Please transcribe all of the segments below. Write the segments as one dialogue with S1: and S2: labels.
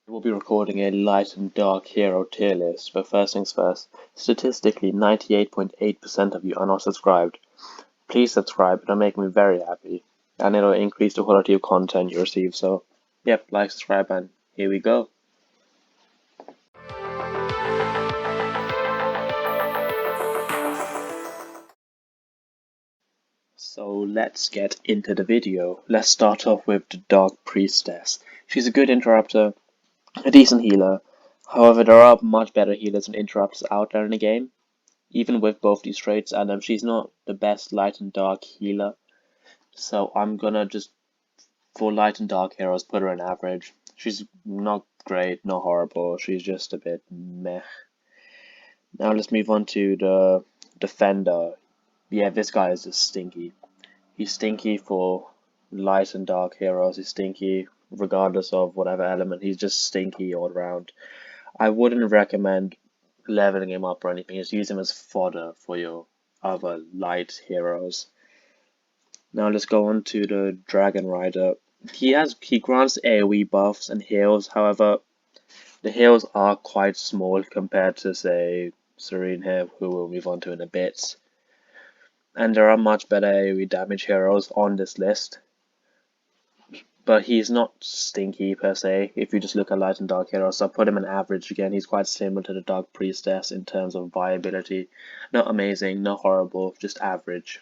S1: We'll be recording a light and dark hero tier list, but first things first, statistically 98.8% of you are not subscribed. Please subscribe, it'll make me very happy, and it'll increase the quality of content you receive, so yep, like, subscribe, and here we go. So let's get into the video. Let's start off with the Dark Priestess. She's a good interrupter, a decent healer. However, there are much better healers and interrupters out there in the game, even with both these traits, and she's not the best light and dark healer. So I'm gonna just, for light and dark heroes, put her in average. She's not great, not horrible, she's just a bit meh. Now let's move on to the defender. Yeah, this guy is just stinky. He's stinky for light and dark heroes. He's stinky regardless of whatever element. He's just stinky all around. I wouldn't recommend leveling him up or anything. Just use him as fodder for your other light heroes. Now let's go on to the Dragon Rider. He grants AoE buffs and heals. However, the heals are quite small compared to, say, Serene here, who we'll move on to in a bit. And there are much better AoE damage heroes on this list, but he's not stinky per se if you just look at light and dark heroes. So I'll put him in average again. He's quite similar to the Dark Priestess in terms of viability. Not amazing, not horrible, just average.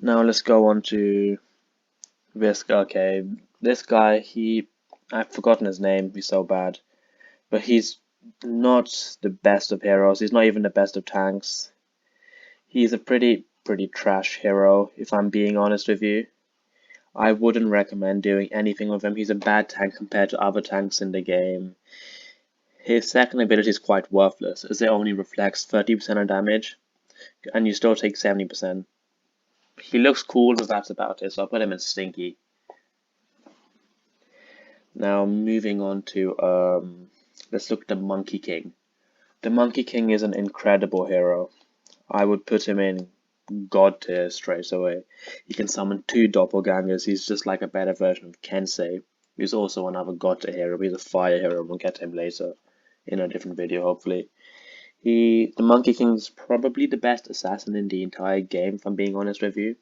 S1: Now let's go on to this guy. Okay, this guy, I've forgotten his name, he's so bad. But he's not the best of heroes, he's not even the best of tanks. He's a pretty trash hero, if I'm being honest with you. I wouldn't recommend doing anything with him. He's a bad tank compared to other tanks in the game. His second ability is quite worthless, as it only reflects 30% of damage, and you still take 70%. He looks cool, but that's about it, so I'll put him in stinky. Now moving on to, let's look at the Monkey King. The Monkey King is an incredible hero. I would put him in God tier straight away. He can summon 2 doppelgangers. He's just like a better version of Kensei, who's also another God tier hero. He's a fire hero. We'll get to him later in a different video, hopefully. The Monkey King is probably the best assassin in the entire game, if I'm being honest with you.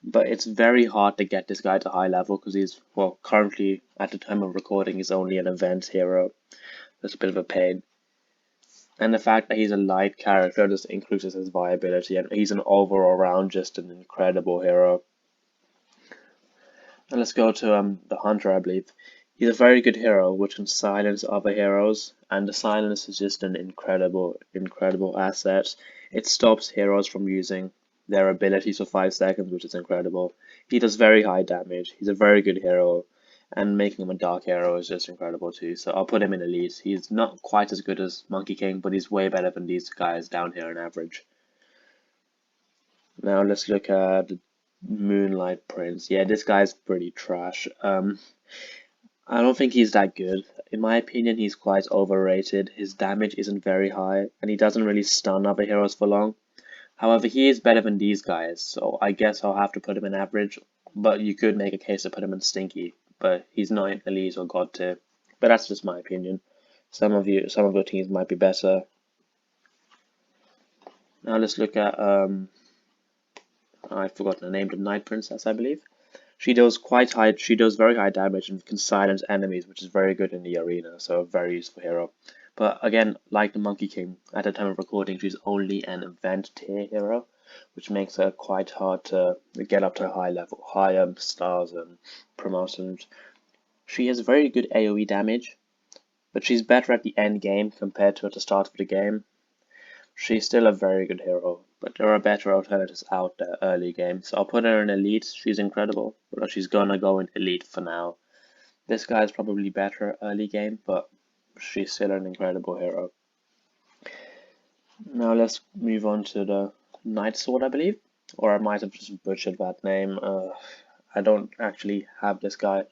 S1: But it's very hard to get this guy to high level because he's, well, currently at the time of recording, he's only an event hero. That's a bit of a pain. And the fact that he's a light character just increases his viability, and he's an overall round just an incredible hero. And let's go to the Hunter, I believe. He's a very good hero which can silence other heroes, and the silence is just an incredible asset. It stops heroes from using their abilities for 5 seconds, which is incredible. He does very high damage. He's a very good hero, and making him a dark hero is just incredible too. So I'll put him in elite. He's not quite as good as Monkey King, but he's way better than these guys down here in average. Now let's look at Moonlight Prince. Yeah, this guy's pretty trash. I don't think he's that good. In my opinion, he's quite overrated. His damage isn't very high, and he doesn't really stun other heroes for long. However, he is better than these guys, so I guess I'll have to put him in average. But you could make a case to put him in stinky, but he's not in elite or god tier. But that's just my opinion. Some of your teams might be better. Now let's look at I've forgotten the name, the Night Princess, I believe. She does very high damage and can silence enemies, which is very good in the arena, so a very useful hero. But again, like the Monkey King, at the time of recording, she's only an event tier hero, which makes her quite hard to get up to higher stars and promotions. She has very good AoE damage, but she's better at the end game compared to at the start of the game. She's still a very good hero, but there are better alternatives out there early game. So I'll put her in elite. She's incredible, but she's gonna go in elite for now. This guy's probably better early game, but she's still an incredible hero. Now let's move on to the Night Sword, I believe, or I might have just butchered that name. I don't actually have this guy,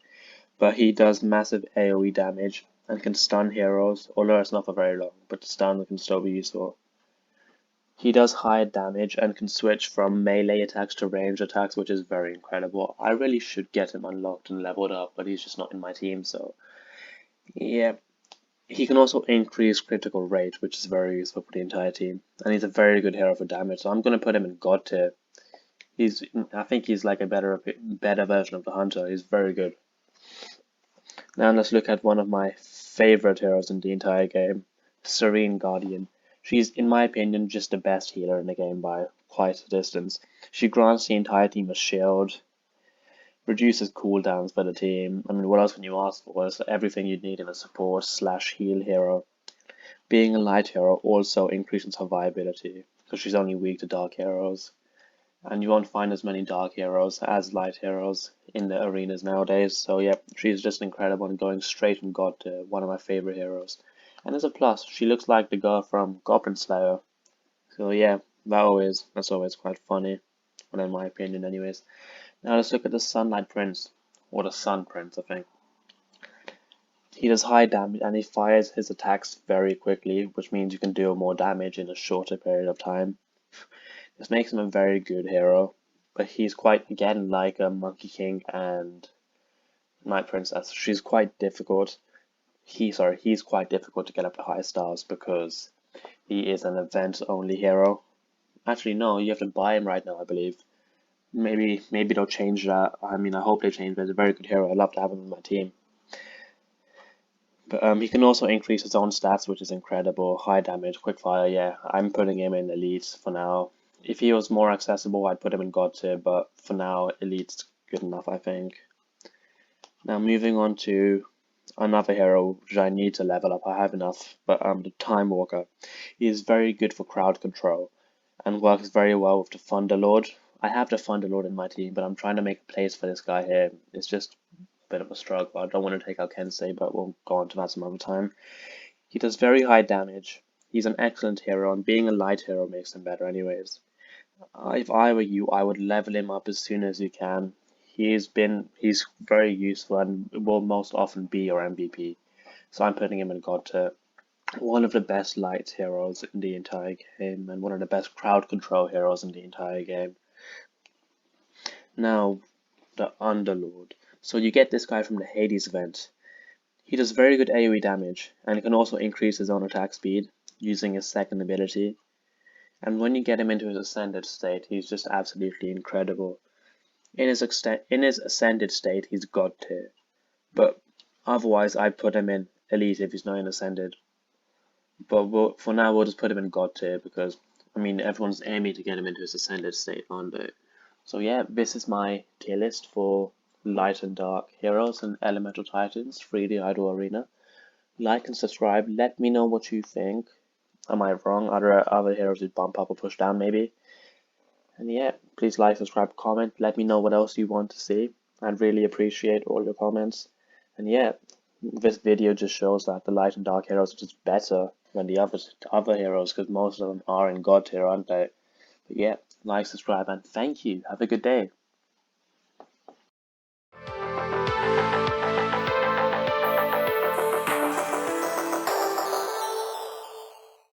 S1: but he does massive AoE damage and can stun heroes, although it's not for very long, but the stun can still be useful. He does high damage and can switch from melee attacks to ranged attacks, which is very incredible. I really should get him unlocked and leveled up, but he's just not in my team, so yeah. He can also increase critical rate, which is very useful for the entire team, and he's a very good hero for damage, so I'm going to put him in God tier. I think he's like a better version of the Hunter. He's very good. Now let's look at one of my favorite heroes in the entire game, Serene Guardian. She's, in my opinion, just the best healer in the game by quite a distance. She grants the entire team a shield, reduces cooldowns for the team. I mean, what else can you ask for? It's everything you'd need in a support/heal hero. Being a light hero also increases her viability, because she's only weak to dark heroes. And you won't find as many dark heroes as light heroes in the arenas nowadays. So yeah, she's just incredible and going straight from God to one of my favorite heroes. And as a plus, she looks like the girl from Goblin Slayer. So yeah, that's always quite funny, well, in my opinion anyways. Now let's look at the Sunlight Prince, or the Sun Prince I think. He does high damage and he fires his attacks very quickly, which means you can deal more damage in a shorter period of time. This makes him a very good hero, but he's quite, again, like a Monkey King and Night Princess. She's quite difficult. He's quite difficult to get up to high stars because he is an event-only hero. Actually, no, you have to buy him right now, I believe. Maybe they'll change that. I mean, I hope they change, but he's a very good hero. I'd love to have him in my team. But he can also increase his own stats, which is incredible. High damage, quick fire, yeah. I'm putting him in Elite for now. If he was more accessible, I'd put him in God tier, but for now, Elite's good enough, I think. Now moving on to another hero which I need to level up. I have enough, but the Time Walker. He is very good for crowd control and works very well with the Underlord. I have the Underlord in my team, but I'm trying to make a place for this guy here. It's just a bit of a struggle. I don't want to take out Kensei, but we'll go on to that some other time. He does very high damage. He's an excellent hero, and being a light hero makes him better anyways. If I were you, I would level him up as soon as you can. He's very useful and will most often be your MVP. So I'm putting him in God tier. One of the best light heroes in the entire game, and one of the best crowd control heroes in the entire game. Now, the Underlord. So you get this guy from the Hades event. He does very good AoE damage, and can also increase his own attack speed using his second ability. And when you get him into his ascended state, he's just absolutely incredible. In his ascended state, he's God tier. But otherwise, I'd put him in Elite if he's not in ascended. But for now, we'll just put him in God tier because, I mean, everyone's aiming to get him into his ascended state, aren't they? So yeah, this is my tier list for Light and Dark Heroes and Elemental Titans, 3D Idol Arena. Like and subscribe, let me know what you think. Am I wrong? Are there other heroes you bump up or push down maybe? And yeah, please like, subscribe, comment, let me know what else you want to see. I'd really appreciate all your comments. And yeah, this video just shows that the Light and Dark heroes are just better than the other heroes because most of them are in God tier, aren't they? But yeah, like, subscribe, and thank you. Have a good day.